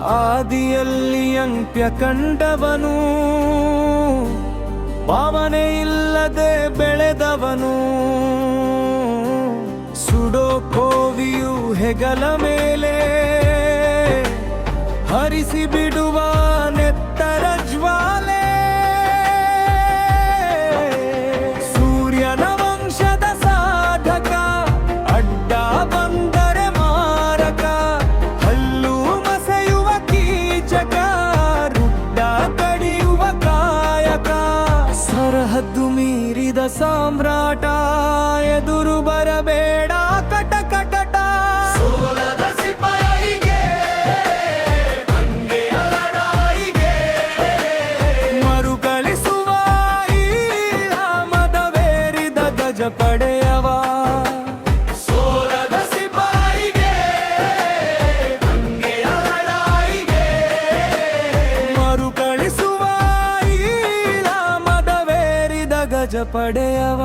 ಆದಿಯಲ್ಲಿ ಅಂತ್ಯ ಕಂಡವನು, ಭಾವನೆ ಇಲ್ಲದೆ ಬೆಳೆದವನು. ಸುಡೋ ಕೋವಿಯು ಹೆಗಲ ಮೇಲೆ ಹರಿಸಿ ಬಿಡುವ ನೆತ್ತರ ಜ್ವಾಲೆ. ಸೂರ್ಯನ ವಂಶದ ಸಾಧಕ, ಅಡ್ಡ ಬಂದರೆ ಮಾರಕ. ಹಲ್ಲು ಮಸೆಯುವ ಕೀಚಕ, ರುಡ್ಡ ಕಡಿಯುವ ಕಾಯಕ. ಸರಹದ್ದು ಮೀರಿದ ಸಾಮ್ರಾಟ, ಎದುರು ಬರಬೇಡ ಕಟ ಕಟಟ. ಸೋಲದ ಸಿಪಾಯಿಗೆ ಅಂಗೆಯ ಲಡಾಯಿಗೆ, ಮರುಕಳಿಸುವ ಈ ಮದವೇರಿದ ಗಜ ಪಡೆಯವ. ಸೋಲದ ಸಿಪಾಯಿಗೆ ಅಂಗೆಯ ಲಡಾಯಿಗೆ, ಮರುಕಳಿಸುವ ಈ ಮದವೇರಿದ ಗಜ ಪಡೆಯವ.